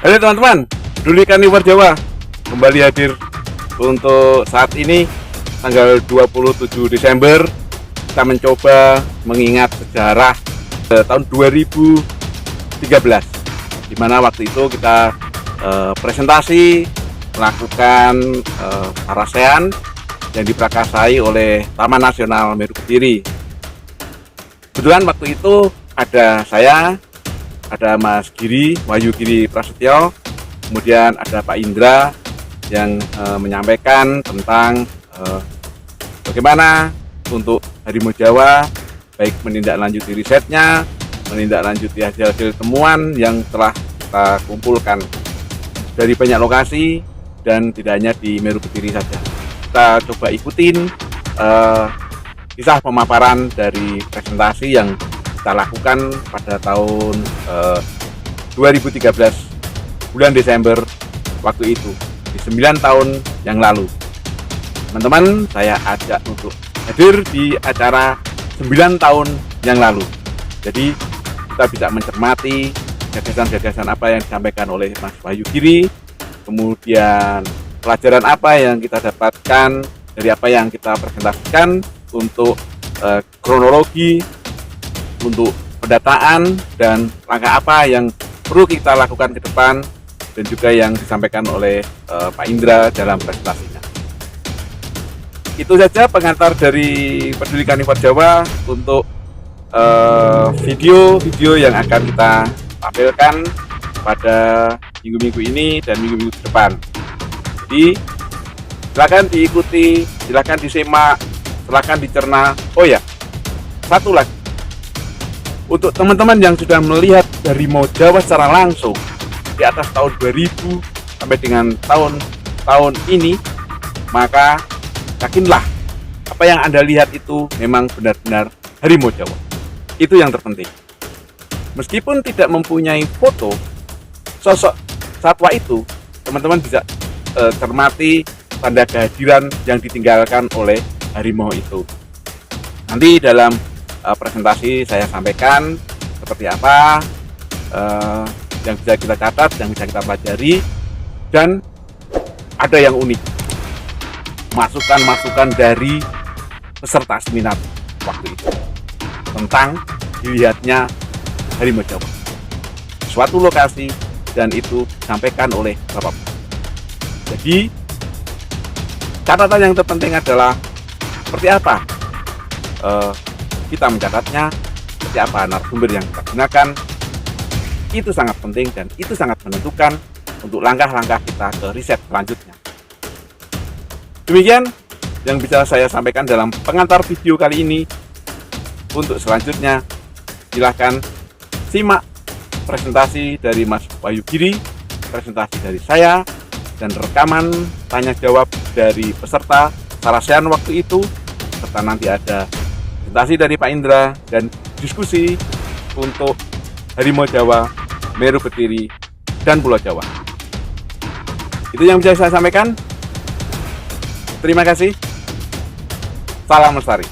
Halo teman-teman, Peduli Carnivore Jawa kembali hadir untuk saat ini tanggal 27 Desember. Kita mencoba mengingat sejarah tahun 2013, di mana waktu itu kita presentasi melakukan parasean yang diprakasai oleh Taman Nasional Meru Betiri. Kebetulan waktu itu ada saya, ada Mas Giri, Wahyu Giri Prasetyo, kemudian ada Pak Indra yang menyampaikan tentang bagaimana untuk harimau Jawa, baik menindaklanjuti risetnya, menindaklanjuti hasil-hasil temuan yang telah kita kumpulkan dari banyak lokasi dan tidak hanya di Meru Betiri saja. Kita coba ikutin kisah pemaparan dari presentasi yang kita lakukan pada tahun 2013 bulan Desember waktu itu, di 9 tahun yang lalu. Teman-teman, saya ajak untuk hadir di acara 9 tahun yang lalu. Jadi kita bisa mencermati gagasan-gagasan apa yang disampaikan oleh Mas Wahyu Giri, kemudian pelajaran apa yang kita dapatkan dari apa yang kita presentasikan untuk kronologi, untuk pendataan dan langkah apa yang perlu kita lakukan ke depan, dan juga yang disampaikan oleh Pak Indra dalam presentasinya. Itu saja pengantar dari Peduli Carnivore Jawa untuk video-video yang akan kita tampilkan pada minggu-minggu ini dan minggu-minggu ke depan. Jadi silakan diikuti, silakan disimak, silakan dicerna. Oh ya, satu lagi, untuk teman-teman yang sudah melihat harimau Jawa secara langsung di atas tahun 2000 sampai dengan tahun ini, maka yakinlah apa yang Anda lihat itu memang benar-benar harimau Jawa. Itu yang terpenting. Meskipun tidak mempunyai foto sosok satwa itu, teman-teman bisa cermati tanda kehadiran yang ditinggalkan oleh harimau itu. Nanti dalam presentasi saya sampaikan seperti apa yang bisa kita catat, yang bisa kita pelajari, dan ada yang unik, masukan-masukan dari peserta seminar waktu itu tentang dilihatnya harimau Jawa suatu lokasi, dan itu disampaikan oleh Bapak. Jadi catatan yang terpenting adalah seperti apa kita mencatatnya, seperti apa narasumber yang kita gunakan. Itu sangat penting dan itu sangat menentukan untuk langkah-langkah kita ke riset selanjutnya. Demikian yang bisa saya sampaikan dalam pengantar video kali ini. Untuk selanjutnya, silahkan simak presentasi dari Mas Wahyu Giri, presentasi dari saya, dan rekaman tanya jawab dari peserta parasean waktu itu, serta nanti ada presentasi dari Pak Indra dan diskusi untuk harimau Jawa, Meru Betiri, dan Pulau Jawa. Itu yang bisa saya sampaikan. Terima kasih. Salam lestari.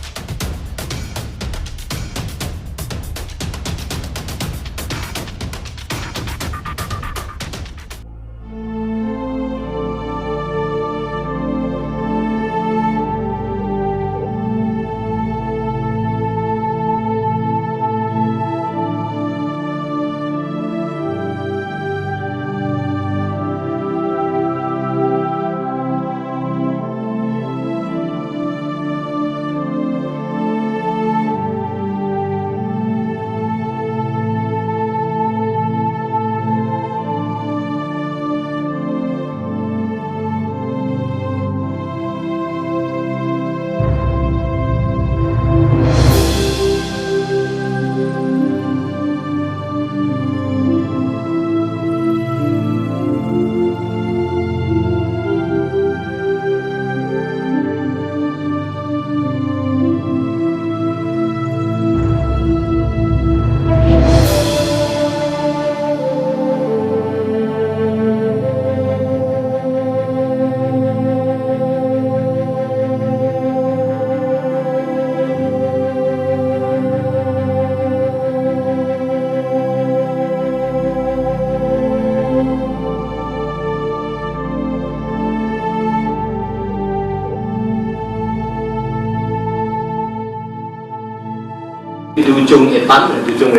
ujung etan, di ujung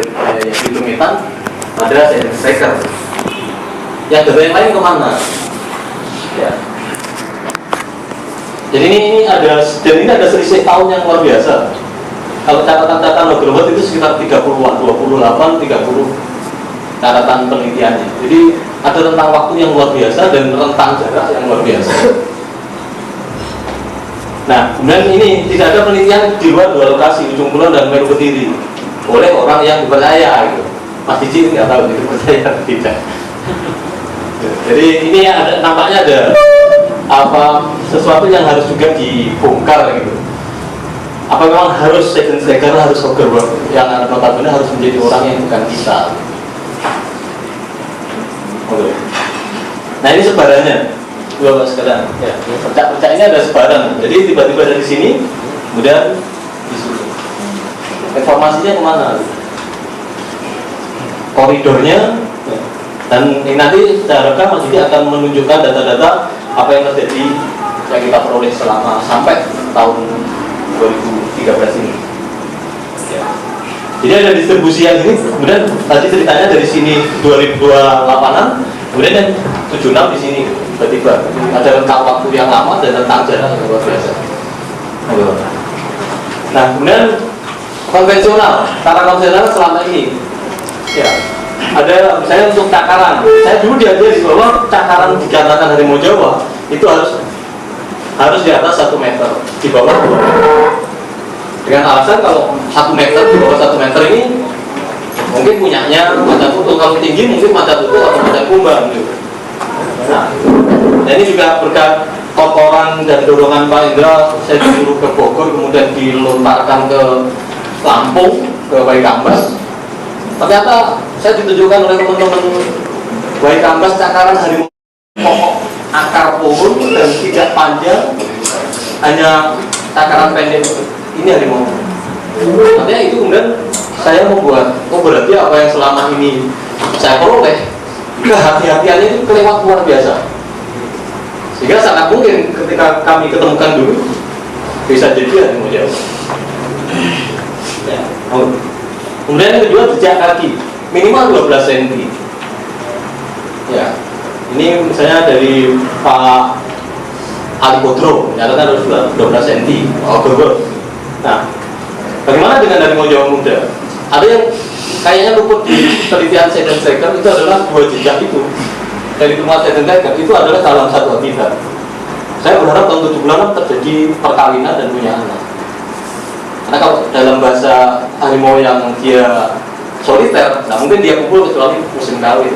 etan ada sedang striker. Yang data yang lain kemana? Ya. Jadi ini ada selisih tahun yang luar biasa. Kalau catatan Log itu sekitar 30-an, 28, 30 catatan penelitiannya. Jadi ada rentang waktu yang luar biasa dan rentang jarak yang luar biasa. Nah, kemudian ini tidak ada penelitian di luar dua lokasi, Ujung Kulon dan Meru Kediri, oleh orang yang dipercaya gitu. Mas Diji nggak tahu itu percaya atau tidak. Jadi ini ada, nampaknya ada sesuatu yang harus juga dibongkar gitu. Apa memang harus second striker, harus Hoggerworth yang notabene harus menjadi orang yang bukan kita? Oke. Nah ini sebarannya, Bapak sekalian. Ya, percak-percak ini ada sebaran. Jadi tiba-tiba dari sini, kemudian di sini. Informasinya kemana? Koridornya. Dan ini nanti saya harapkan Mas Didi akan menunjukkan data-data apa yang terjadi yang kita peroleh selama sampai tahun 2013 ini. Ya. Jadi ada distribusi yang ini, kemudian tadi ceritanya dari sini 2028an, kemudian yang 76 di sini tiba-tiba ada rentang waktu yang lama dan rentang jarak yang luar biasa. Nah, kemudian konvensional, cara konvensional selama ini, ya. Ada misalnya untuk cakaran, saya dulu diajari bahwa cakaran dikatakan harimau Jawa itu harus di atas 1 meter, di bawah 2 meter. Dengan alasan kalau 1 meter, di bawah 1 meter ini mungkin punyanya macan tutul, kalau tinggi mungkin macan tutul atau macan kumbang gitu. Nah, ini juga berkat kotoran dan dorongan Pak Indra, saya disuruh ke Bogor, kemudian dilontarkan ke Lampung, ke Waikambas. Ternyata saya ditunjukkan oleh teman-teman Waikambas cakaran harimau pokok akar pohon dan tidak panjang, hanya cakaran pendek. Ini harimau. Artinya itu kemudian saya membuat, berarti apa yang selama ini saya peroleh, kehati-hatiannya itu kelewat luar biasa. Sehingga sangat mungkin ketika kami ketemukan dulu bisa jadi harimau Jawa. Ya. Kemudian yang kedua jejak kaki minimal 12 cm. Ya, ini misalnya dari Pak Ali Kodro, nyatakan harus 12 cm. Nah, bagaimana dengan harimau Jawa muda? Ada yang kayaknya luput di penelitian Sedent Striker, itu adalah 2 jejak itu. Dari temuan Sedent Striker itu adalah dalam satu habitat. Saya berharap tahun 70-an terjadi perkawinan dan punya anak. Karena kalau dalam bahasa harimau yang dia soliter, nah mungkin dia kumpul kecuali musim kawin.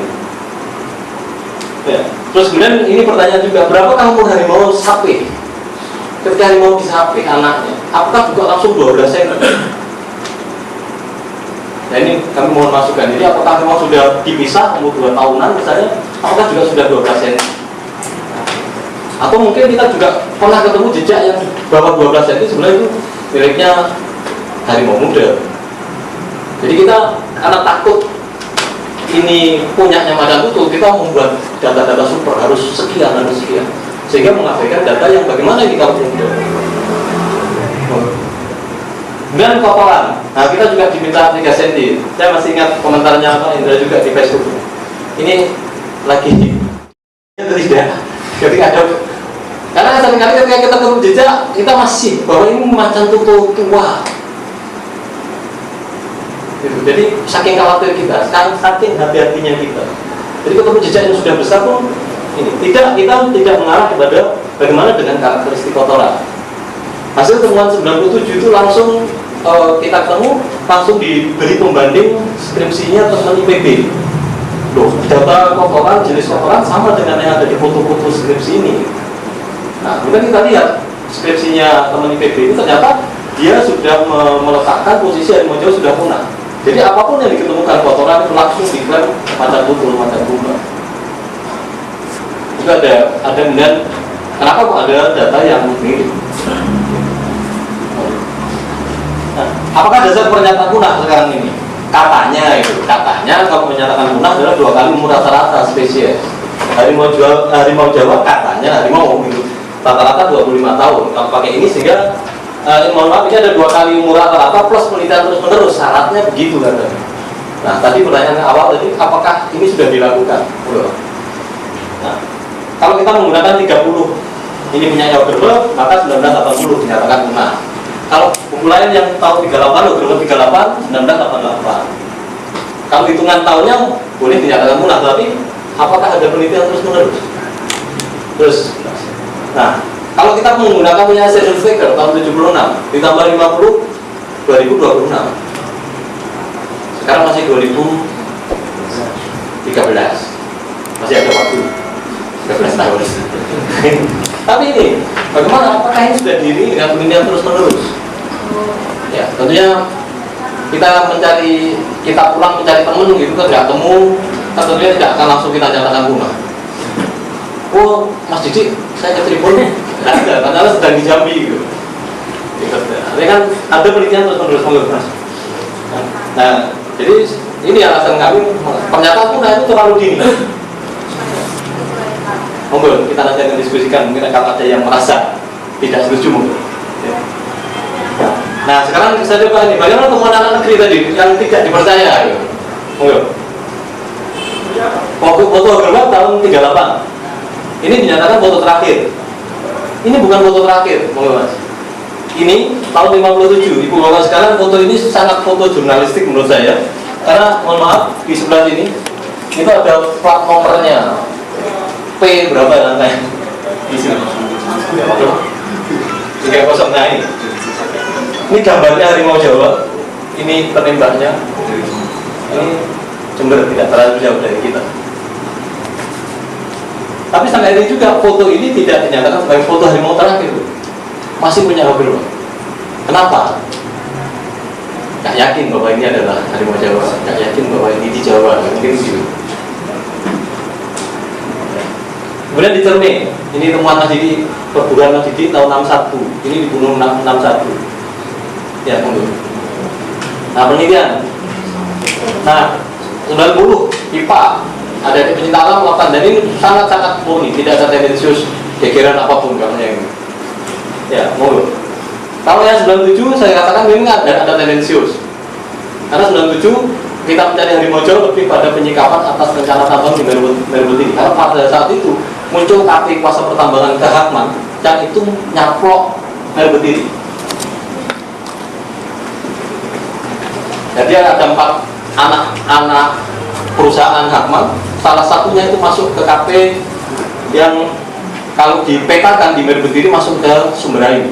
Ya. Terus kemudian ini pertanyaan juga, berapa umur harimau sapi? Ketika harimau disapi anaknya, apakah juga langsung 12 cm? Nah ini kami mohon masukan. Jadi apakah harimau sudah dipisah umur 2 tahunan misalnya, apakah juga sudah 12 cm? Atau mungkin kita juga pernah ketemu jejak yang di bawah 12 cm sebenarnya itu miliknya harimau muda. Jadi kita karena takut ini punyanya macan tutul, kita membuat data-data super harus sekian, sehingga mengabaikan data yang bagaimana ini kalau muda. Dan kotoran, nah kita juga diminta 3 cm. Saya masih ingat komentarnya Pak Indra juga di Facebook. Ini lagi tidak ketika ada, karena seringkali ketika kita ketemu jejak, kita masih bahwa ini macan tutul tua. Jadi saking khawatir kita, saking hati-hatinya kita. Jadi ketemu jejak yang sudah besar pun ini kita tidak mengarah kepada bagaimana dengan karakteristik kotoran. Hasil temuan 97 itu langsung kita ketemu, langsung diberi pembanding skripsinya teman IPB. Loh, data kotoran, jenis kotoran sama dengan yang ada di foto-foto skripsi ini. Nah, kemudian kita lihat skripsinya teman IPB itu ternyata dia sudah meletakkan posisi harimau Jawa sudah punah. Jadi apapun yang diketemukan kotoran itu langsung diklaim macan tutul, macan kumbang. Juga ada kemudian kenapa kok ada data yang mirip? Nah, apakah dasar pernyataan punah sekarang ini? Katanya kalau menyatakan punah adalah 2 kali umur rata-rata spesies. Harimau Jawa katanya harimau itu rata-rata 25 tahun. Kalau pakai ini sehingga mohon maaf, ini ada 2 kali umur rata-rata plus penelitian terus menerus, syaratnya begitu kan. Nah, tadi pertanyaan awal tadi, apakah ini sudah dilakukan? Nah, kalau kita menggunakan 30 ini punya Ogerberg, maka 1980 dinyatakan punah. Kalau buku lain yang tahun 38, Ogerberg 38, 1988. Kalau hitungan tahunnya boleh dinyatakan punah, tapi apakah ada penelitian terus menerus? Terus, nah, kalau kita menggunakan punya Seidenberger tahun 76 ditambah 50, 2026. Sekarang masih 2013, masih ada waktu 13 tahun. Tapi ini, bagaimana? Apakah ini sudah diri dengan penelitian terus menerus? Ya, tentunya kita pulang mencari teman gitu kan, nggak temu, tentunya tidak akan langsung kita nyatakan punah. Oh, Mas Didi, saya ke Tribun nih. Nggak ada, karena sedang di Jambi gitu. Ini kan ada penelitian terus menerus Mas. Nah, jadi ini alasan kami pernyataan punah itu terlalu dini. Monggo kita nanti akan diskusikan, mungkin kalau ada yang merasa tidak setuju monggo. Nah, sekarang saya coba ini, bagaimana temuan anak negeri tadi yang tidak dipercaya? Monggo. Foto Ogerberg tahun 38. Ini dinyatakan foto terakhir. Ini bukan foto terakhir, monggo Mas. Ini tahun 57. Ibu bapak sekarang foto ini sangat foto jurnalistik menurut saya. Karena mohon maaf di sebelah sini itu ada plat nomornya. P berapa lantai? Di sini. 30. Nah ini. Ini gambarnya harimau Jawa. Ini penembaknya. Ini Jember, tidak terlalu jauh dari kita. Tapi sampai ini juga foto ini tidak dinyatakan sebagai foto harimau terakhir. Masih punya Ogerberg. Kenapa? Gak yakin bahwa ini adalah harimau Jawa. Gak yakin bahwa ini di Jawa. Mungkin gitu. Kemudian di Cerme, ini temuan Mas Didi, perburuan Mas Didi tahun 61. Ini dibunuh 61. Ya, tunggu. Nah, penelitian. Nah, 90 IPA ada di pencinta alam melakukan, dan ini sangat-sangat murni, tidak ada tendensius gegeran apapun katanya ini. Ya, mulu. Kalau yang 97 saya katakan ini ada tendensius. Karena 97 kita mencari harimau Jawa lebih pada penyikapan atas rencana tambang di Meru Tinggi. Karena pada saat itu muncul KP kuasa pertambangan Kehakman yang itu nyaplok Meru Tinggi. Jadi ada 4 anak perusahaan Hakman, salah satunya itu masuk ke KP yang kalau dipetakan di Meru Tinggi masuk ke Sumberayu.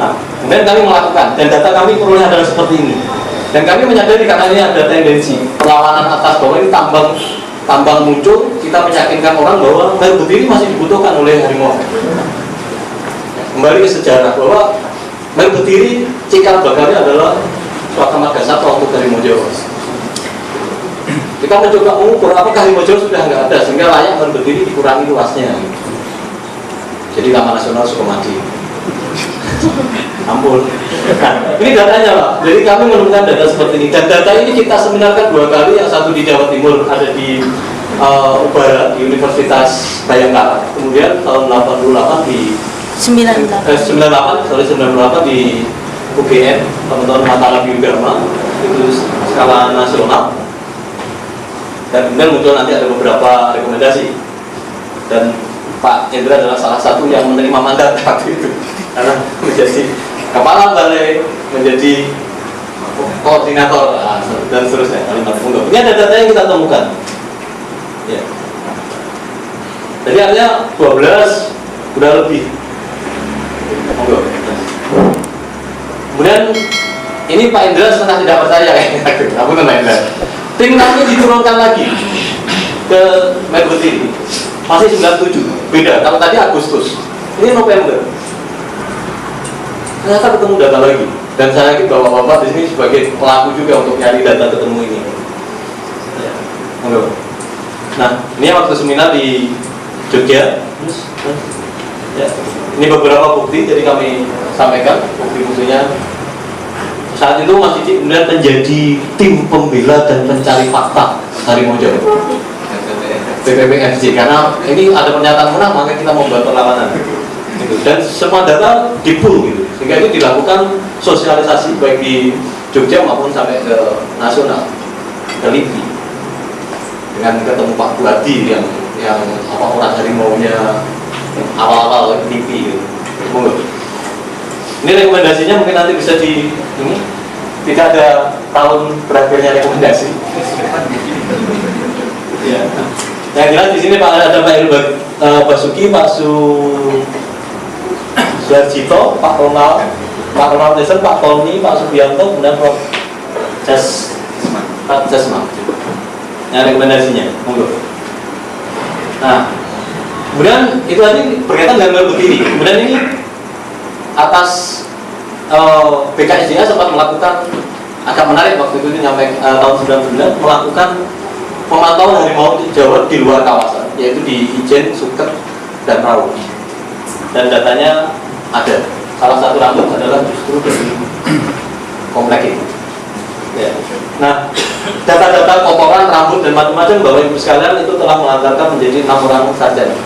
Nah, kemudian kami melakukan, dan data kami peroleh adalah seperti ini. Dan kami menyadari karena ini ada tendensi perlawanan atas bahwa ini tambang muncul, kita meyakinkan orang bahwa Meru Tinggi masih dibutuhkan oleh harimau. Kembali ke sejarah bahwa Meru Tinggi cikal bakalnya adalah suatu marga satwa untuk harimau Jawa. Kita mencoba mengukur apakah harimau Jawa sudah nggak ada sehingga layak Meru Tinggi dikurangi luasnya. Jadi Taman Nasional Sukamadi. Ampun. Nah, ini datanya Pak. Jadi kami menemukan data seperti ini. Dan data ini kita seminarkan 2 kali. Yang satu di Jawa Timur, ada di Ubara, di Universitas Bayangkara. Kemudian tahun 88 di 98 di UGM, teman-teman Mataram Biodharma, itu skala nasional. Dan kemudian muncul nanti ada beberapa rekomendasi. Dan Pak Hendra adalah salah satu yang menerima mandat waktu itu, karena menjadi kepala balai, menjadi koordinator dan seterusnya. Ini ada data yang kita temukan. Ya. Jadi artinya 12 udah lebih. Kemudian ini Pak Hendra setengah tidak percaya kayaknya. Aku tenang Hendra. Tim kami diturunkan lagi ke Meru Tinggi. Masih 97, beda. Kalau tadi Agustus, ini November. Ternyata ketemu data lagi. Dan saya yakin bahwa Bapak di sini sebagai pelaku juga untuk nyari data ketemu ini. Ya. Nah, ini waktu seminar di Jogja. Ya. Ini beberapa bukti, jadi kami sampaikan bukti-buktinya. Saat itu Mas Didi kemudian menjadi tim pembela dan pencari fakta harimau Jawa. BPPFJ, karena ini ada pernyataan menang maka kita membuat perlawanan gitu. Dan semua data di-pool gitu. Sehingga itu dilakukan sosialisasi baik di Jogja maupun sampai ke nasional, ke LIPI, dengan ketemu Pak Buadi yang apa orang harimau-nya awal-awal LIPI gitu. Ini rekomendasinya mungkin nanti bisa di ini, tidak ada tahun berakhirnya rekomendasi. Ya. Yang jelas di sini Pak ada Pak Heru Basuki, Pak Suharjito, Pak Ronald Desen, Pak Tony, Pak Subianto, kemudian Prof. Pak Jasma. Yang rekomendasinya, monggo. Nah, kemudian itu tadi berkaitan dengan begini. Kemudian ini atas BKSDA sempat melakukan agak menarik waktu itu nyampe tahun 99 melakukan pemantauan harimau Jawa di luar kawasan, yaitu di Ijen, Suket, dan Raung. Dan datanya ada. Salah satu rambut adalah justru dari komplek itu. Ya. Nah, data-data kotoran rambut dan macam-macam Bapak Ibu sekalian itu telah mengantarkan menjadi 6 orang sarjana.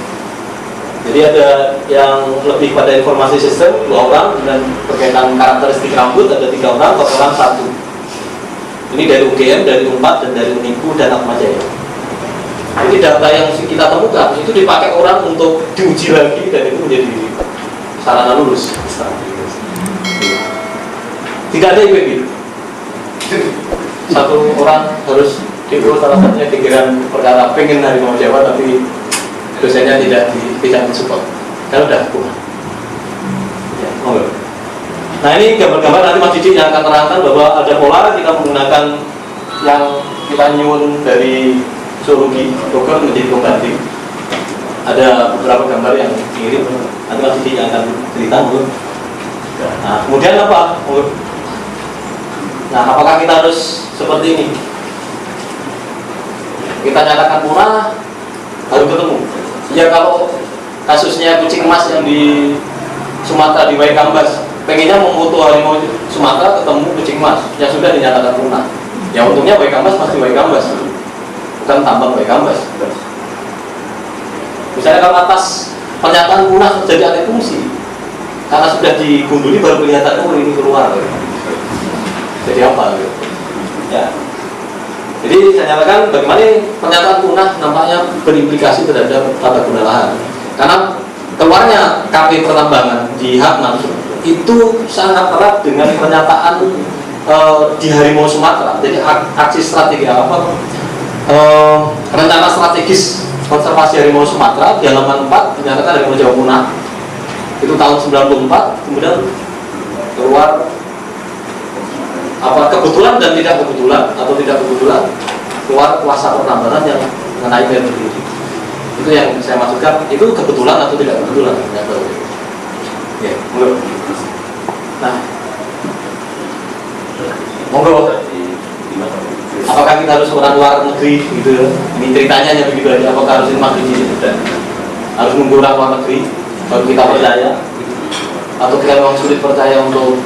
Jadi ada yang lebih pada informasi sistem 2 orang, dan berkaitan karakteristik rambut ada 3 orang, kotoran 1. Ini dari UGM, dari UNPAD, dan dari UNIPU dan Atmajaya. Jadi data yang kita temukan itu dipakai orang untuk diuji lagi dan itu menjadi sarana lulus. Tidak ada IPB. Satu orang harus diurus, salah satunya pikiran perkara pengen harimau Jawa tapi dosennya tidak mensupport. Kalau udah kurang. Ya, nah ini gambar-gambar nanti Mas Didi yang akan terangkan bahwa ada pola kita menggunakan yang kita nyuwun dari zoologi Bogor menjadi pembantu. Ada beberapa gambar yang mirip, nanti Mas Didi yang akan cerita. Nah kemudian apa? Nah apakah kita harus seperti ini? Kita nyatakan punah, baru ketemu. Ya kalau kasusnya kucing emas yang di Sumatera di Waikambas, pengennya memoto harimau Sumatera ketemu kucing emas yang sudah dinyatakan punah. Ya untungnya Waikambas masih Waikambas, bukan tambang Waikambas. Misalnya kalau atas pernyataan punah terjadi alih fungsi, karena sudah digunduli baru kelihatan oh ini keluar. Jadi apa? Ya. Jadi saya nyatakan bagaimana pernyataan punah nampaknya berimplikasi terhadap tata guna lahan. Karena keluarnya KP pertambangan di Hakman itu sangat erat dengan pernyataan di harimau Sumatera. Jadi aksi strategi apa? Rencana strategis konservasi harimau Sumatera di halaman 4 dinyatakan harimau Jawa punah. Itu tahun 94, kemudian keluar apa kebetulan dan tidak kebetulan atau tidak kebetulan keluar kuasa pertambangan yang mengenai PNBP. Itu yang saya maksudkan, itu kebetulan atau tidak kebetulan, tidak tahu. Ya, monggo. Nah, monggo. Apakah kita harus orang luar negeri gitu? Ini ceritanya hanya begitu aja. Apakah harus ini dan harus nunggu orang luar negeri baru kita percaya? Atau kita memang sulit percaya untuk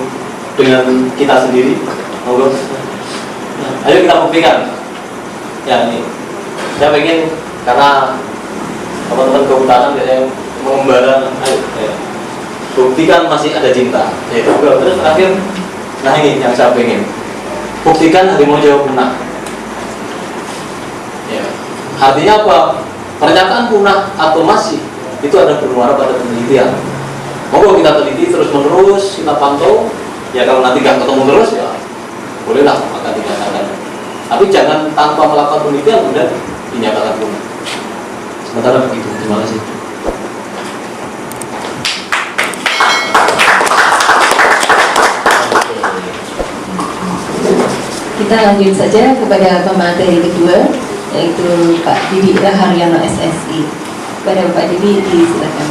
dengan kita sendiri? Monggo. Nah, ayo kita buktikan. Ya ini, saya pengen karena teman-teman kehutanan biasanya mengembara, ayo, buktikan masih ada cinta. Ya, terus terakhir, nah ini yang saya pengen buktikan harimau Jawa punah. Ya, artinya apa? Pernyataan punah atau masih itu ada bermuara pada penelitian. Monggo kita teliti terus menerus, kita pantau. Ya kalau nanti nggak ketemu terus ya bolehlah maka dinyatakan. Tapi jangan tanpa melakukan penelitian kemudian dinyatakan punah. Sementara begitu. Terima kasih. Kita lanjut saja kepada pemateri kedua, yaitu Pak Didi Raharyono SSI. Kepada Pak Didi, disilakan.